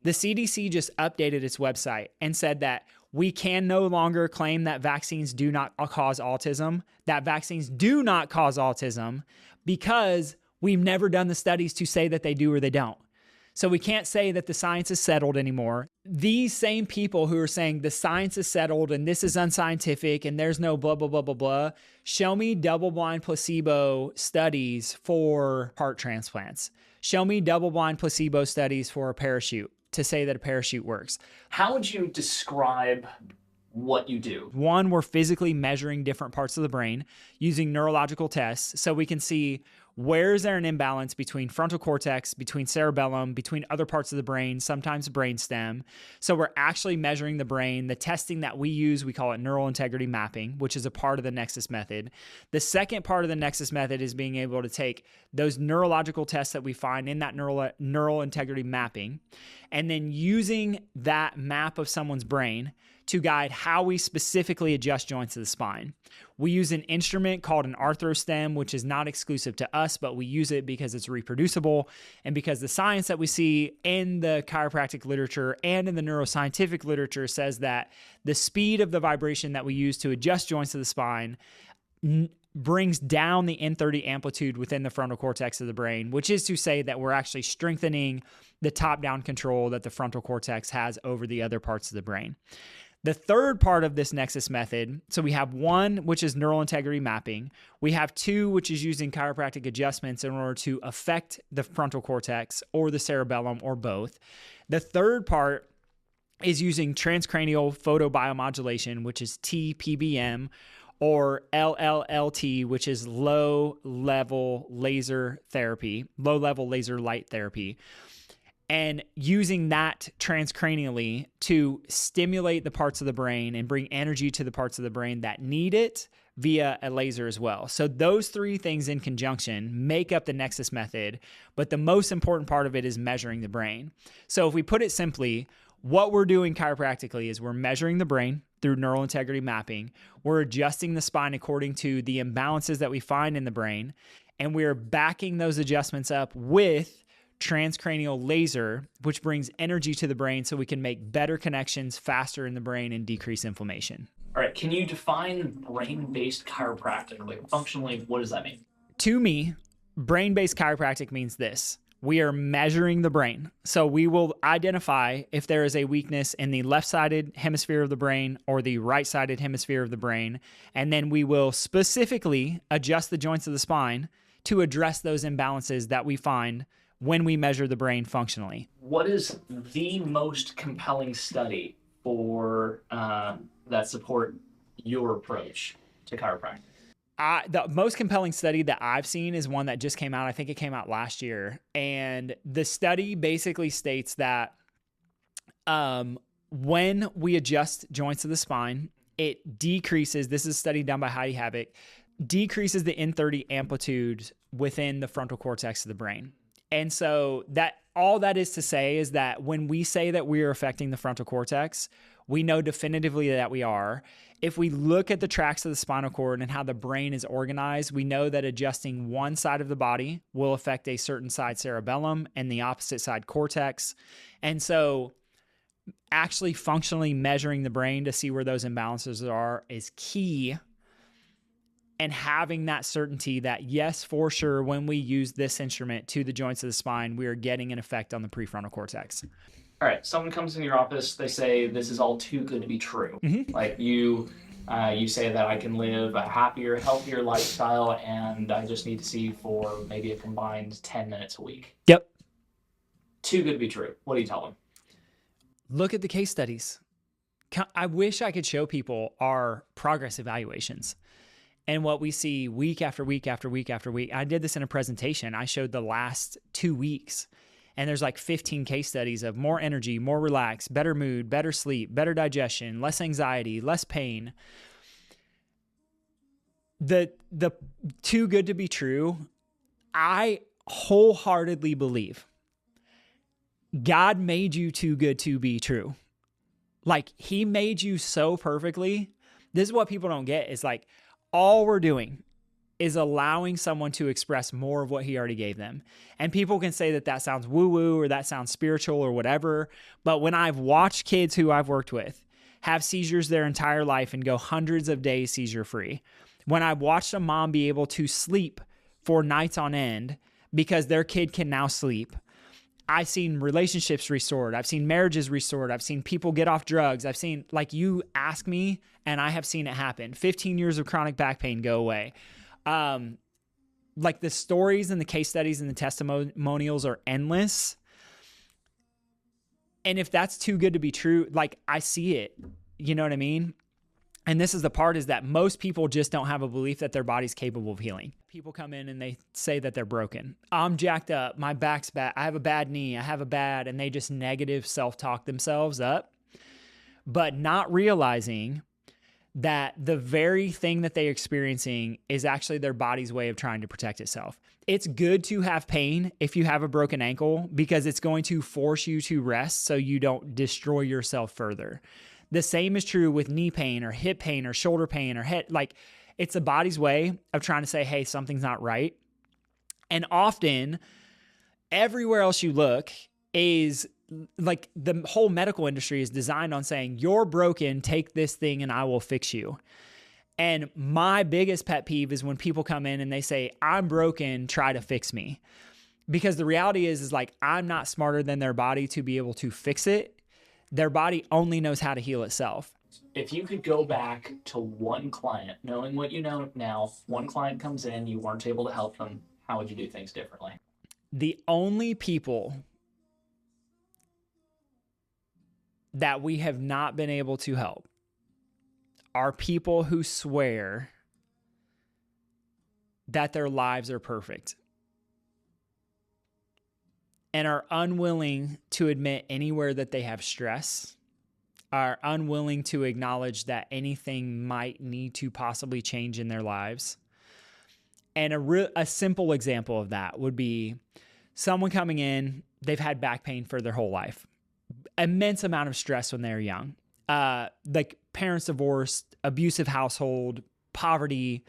The CDC just updated its website and said that we can no longer claim that vaccines do not cause autism, because we've never done the studies to say that they do or they don't. So we can't say that the science is settled anymore. These same people who are saying the science is settled and this is unscientific and there's no blah, blah, blah, blah, blah, show me double-blind placebo studies for heart transplants. Show me double-blind placebo studies for a parachute to say that a parachute works. How would you describe what you do? One, we're physically measuring different parts of the brain using neurological tests so we can see where is there an imbalance between frontal cortex, between cerebellum, between other parts of the brain, sometimes brainstem. So we're actually measuring the brain. The testing that we use, we call it neural integrity mapping, which is a part of the Nexus method. The second part of the Nexus method is being able to take those neurological tests that we find in that neural integrity mapping, and then using that map of someone's brain to guide how we specifically adjust joints of the spine. We use an instrument called an arthrostem, which is not exclusive to us, but we use it because it's reproducible and because the science that we see in the chiropractic literature and in the neuroscientific literature says that the speed of the vibration that we use to adjust joints of the spine brings down the N30 amplitude within the frontal cortex of the brain, which is to say that we're actually strengthening the top-down control that the frontal cortex has over the other parts of the brain. The third part of this Nexus method, so we have one, which is neural integrity mapping. We have two, which is using chiropractic adjustments in order to affect the frontal cortex or the cerebellum or both. The third part is using transcranial photobiomodulation, which is TPBM, or LLLT, which is low-level laser therapy, low-level laser light therapy. And using that transcranially to stimulate the parts of the brain and bring energy to the parts of the brain that need it via a laser as well. So those three things in conjunction make up the Nexus method, but the most important part of it is measuring the brain. So if we put it simply, what we're doing chiropractically is we're measuring the brain through neural integrity mapping. We're adjusting the spine according to the imbalances that we find in the brain, and we're backing those adjustments up with transcranial laser, which brings energy to the brain so we can make better connections faster in the brain and decrease inflammation. All right, can you define brain-based chiropractic? Like functionally, what does that mean? To me, brain-based chiropractic means this. We are measuring the brain. So we will identify if there is a weakness in the left-sided hemisphere of the brain or the right-sided hemisphere of the brain, and then we will specifically adjust the joints of the spine to address those imbalances that we find when we measure the brain functionally. What is the most compelling study for that support your approach to chiropractic? The most compelling study that I've seen is one that just came out. I think it came out last year. And the study basically states that when we adjust joints of the spine, it decreases, this is a study done by Heidi Havoc, decreases the N30 amplitude within the frontal cortex of the brain. And so that all that is to say is that when we say that we are affecting the frontal cortex, we know definitively that we are. If we look at the tracts of the spinal cord and how the brain is organized, we know that adjusting one side of the body will affect a certain side cerebellum and the opposite side cortex. And so actually functionally measuring the brain to see where those imbalances are is key. And having that certainty that, yes, for sure, when we use this instrument to the joints of the spine, we are getting an effect on the prefrontal cortex. All right, someone comes in your office, they say, this is all too good to be true. Mm-hmm. Like you say that I can live a happier, healthier lifestyle, and I just need to see for maybe a combined 10 minutes a week. Yep. Too good to be true. What do you tell them? Look at the case studies. I wish I could show people our progress evaluations. And what we see week after week after week after week. I did this in a presentation. I showed the last 2 weeks. And there's like 15 case studies of more energy, more relaxed, better mood, better sleep, better digestion, less anxiety, less pain. The too good to be true, I wholeheartedly believe God made you too good to be true. Like he made you so perfectly. This is what people don't get is like, all we're doing is allowing someone to express more of what he already gave them. And people can say that that sounds woo-woo or that sounds spiritual or whatever. But when I've watched kids who I've worked with have seizures their entire life and go hundreds of days seizure-free, when I've watched a mom be able to sleep for nights on end because their kid can now sleep, I've seen relationships restored. I've seen marriages restored. I've seen people get off drugs. I've seen, like, you ask me and I have seen it happen. 15 years of chronic back pain go away. Like, the stories and the case studies and the testimonials are endless. And if that's too good to be true, like, I see it, you know what I mean? And this is the part, is that most people just don't have a belief that their body's capable of healing. People come in and they say that they're broken. I'm jacked up. My back's bad. I have a bad knee. I have a bad, and they just negative self-talk themselves up, but not realizing that the very thing that they're experiencing is actually their body's way of trying to protect itself. It's good to have pain if you have a broken ankle, because it's going to force you to rest so you don't destroy yourself further. The same is true with knee pain or hip pain or shoulder pain or head. Like, it's the body's way of trying to say, hey, something's not right. And often, everywhere else you look is like, the whole medical industry is designed on saying, you're broken, take this thing and I will fix you. And my biggest pet peeve is when people come in and they say, I'm broken, try to fix me. Because the reality is like, I'm not smarter than their body to be able to fix it. Their body only knows how to heal itself. If you could go back to one client, knowing what you know now, one client comes in, you weren't able to help them, how would you do things differently? The only people that we have not been able to help are people who swear that their lives are perfect and are unwilling to admit anywhere that they have stress, are unwilling to acknowledge that anything might need to possibly change in their lives. And a simple example of that would be someone coming in, they've had back pain for their whole life, immense amount of stress when they're young, like parents divorced, abusive household, poverty.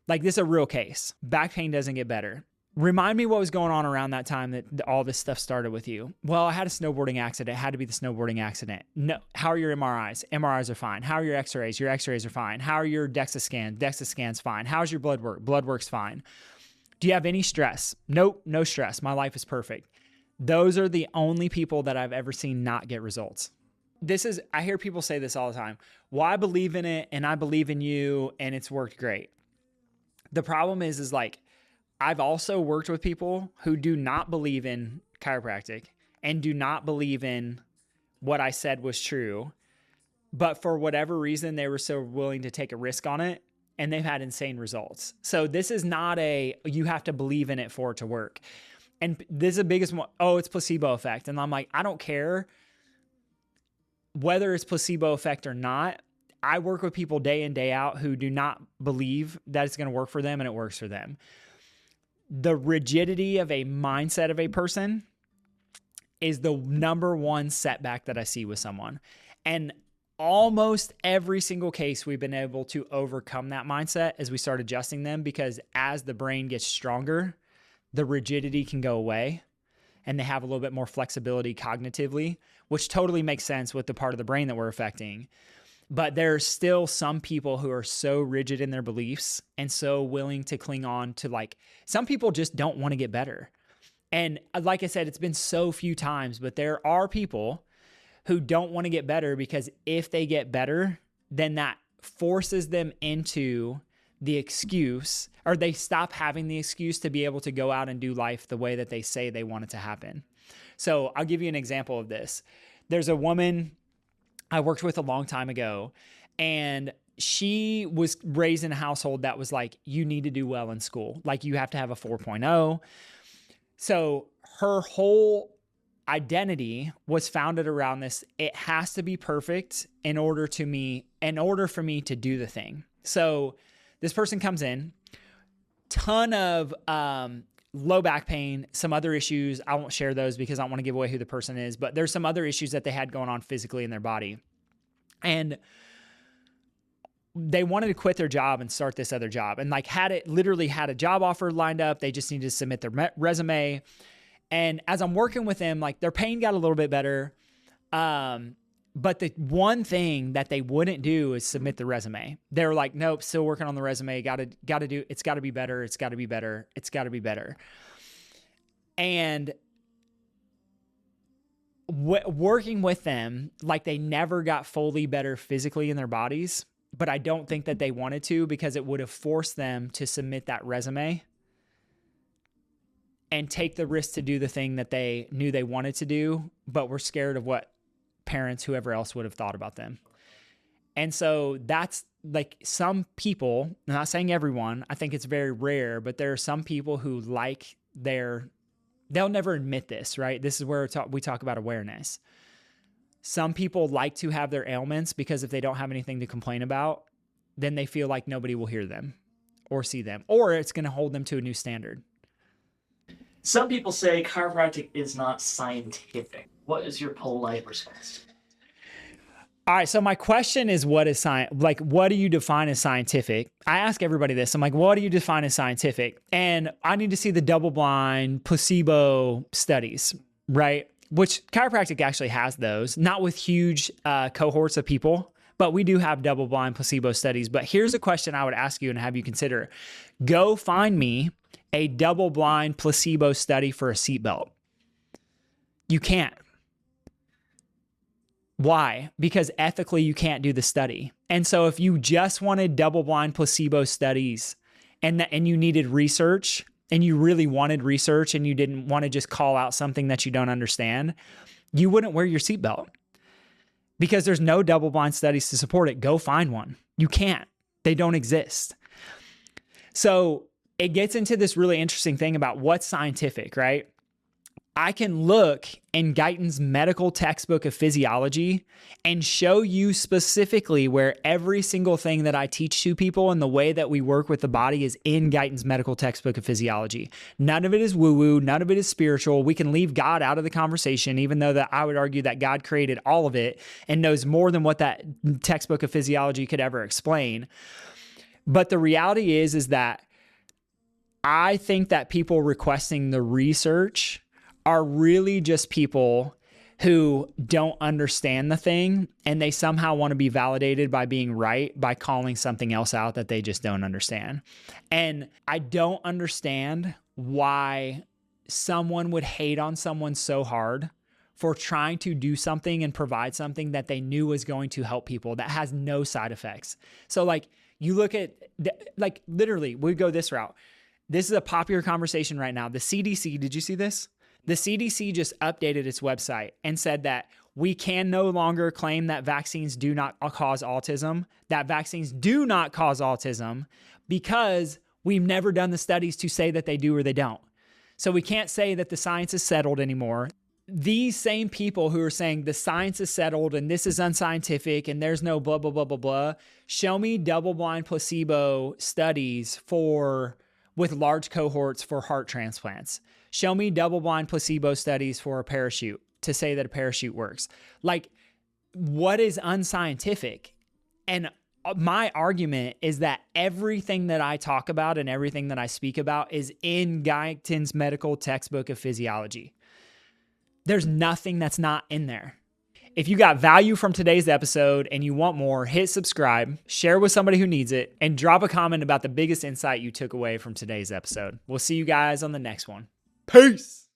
Like, this is a real case. Back pain doesn't get better. Remind me what was going on around that time that all this stuff started with you. Well, I had a snowboarding accident. It had to be the snowboarding accident. No. How are your MRIs? MRIs are fine. How are your x-rays? Your x-rays are fine. How are your DEXA scans? DEXA scans fine. How's your blood work? Blood work's fine. Do you have any stress? Nope, no stress. My life is perfect. Those are the only people that I've ever seen not get results. I hear people say this all the time. Well, I believe in it and I believe in you and it's worked great. The problem is like, I've also worked with people who do not believe in chiropractic and do not believe in what I said was true, but for whatever reason, they were so willing to take a risk on it and they've had insane results. So this is not you have to believe in it for it to work. And this is the biggest one. Oh, it's placebo effect. And I'm like, I don't care whether it's placebo effect or not. I work with people day in, day out who do not believe that it's going to work for them, and it works for them. The rigidity of a mindset of a person is the number one setback that I see with someone. And almost every single case, we've been able to overcome that mindset as we start adjusting them, because as the brain gets stronger, the rigidity can go away and they have a little bit more flexibility cognitively, which totally makes sense with the part of the brain that we're affecting. But there's still some people who are so rigid in their beliefs and so willing to cling on to, like, some people just don't want to get better. And like I said, it's been so few times, but there are people who don't want to get better because if they get better, then that forces them into the excuse, or they stop having the excuse to be able to go out and do life the way that they say they want it to happen. So I'll give you an example of this. There's a woman I worked with a long time ago, and she was raised in a household that was like, you need to do well in school. Like, you have to have a 4.0. So her whole identity was founded around this. It has to be perfect in order for me to do the thing. So this person comes in, ton of low back pain, some other issues. I won't share those because I don't want to give away who the person is, but there's some other issues that they had going on physically in their body. And they wanted to quit their job and start this other job, and like literally had a job offer lined up. They just needed to submit their resume. And as I'm working with them, like their pain got a little bit better. But the one thing that they wouldn't do is submit the resume. They were like, nope, still working on the resume. Got to do, it's got to be better. It's got to be better. It's got to be better. And working with them, like they never got fully better physically in their bodies, but I don't think that they wanted to, because it would have forced them to submit that resume and take the risk to do the thing that they knew they wanted to do, but were scared of what parents, whoever else would have thought about them. And so that's like some people, I'm not saying everyone, I think it's very rare, but there are some people who they'll never admit this, right? This is where we talk about awareness. Some people like to have their ailments because if they don't have anything to complain about, then they feel like nobody will hear them or see them, or it's going to hold them to a new standard. Some people say chiropractic is not scientific. What is your polite response? All right. So my question is, what is science? Like, what do you define as scientific? I ask everybody this. I'm like, what do you define as scientific? And I need to see the double-blind placebo studies, right? Which chiropractic actually has those, not with huge cohorts of people, but we do have double-blind placebo studies. But here's a question I would ask you and have you consider. Go find me a double-blind placebo study for a seatbelt. You can't. Why? Because ethically you can't do the study. And so if you just wanted double-blind placebo studies and you needed research and you really wanted research and you didn't want to just call out something that you don't understand, you wouldn't wear your seatbelt because there's no double-blind studies to support it. Go find one. You can't. They don't exist. So it gets into this really interesting thing about what's scientific, right? I can look in Guyton's medical textbook of physiology and show you specifically where every single thing that I teach to people and the way that we work with the body is in Guyton's medical textbook of physiology. None of it is woo-woo. None of it is spiritual. We can leave God out of the conversation, even though that I would argue that God created all of it and knows more than what that textbook of physiology could ever explain. But the reality is that I think that people requesting the research are really just people who don't understand the thing and they somehow want to be validated by being right by calling something else out that they just don't understand. And I don't understand why someone would hate on someone so hard for trying to do something and provide something that they knew was going to help people that has no side effects. So like you look at, like literally we go this route. This is a popular conversation right now. The CDC, did you see this? The CDC just updated its website and said that we can no longer claim that vaccines do not cause autism, that vaccines do not cause autism because we've never done the studies to say that they do or they don't. So we can't say that the science is settled anymore. These same people who are saying the science is settled and this is unscientific and there's no blah, blah, blah, blah, blah, show me double-blind placebo studies with large cohorts for heart transplants. Show me double-blind placebo studies for a parachute to say that a parachute works. Like, what is unscientific? And my argument is that everything that I talk about and everything that I speak about is in Guyton's medical textbook of physiology. There's nothing that's not in there. If you got value from today's episode and you want more, hit subscribe, share with somebody who needs it, and drop a comment about the biggest insight you took away from today's episode. We'll see you guys on the next one. Peace.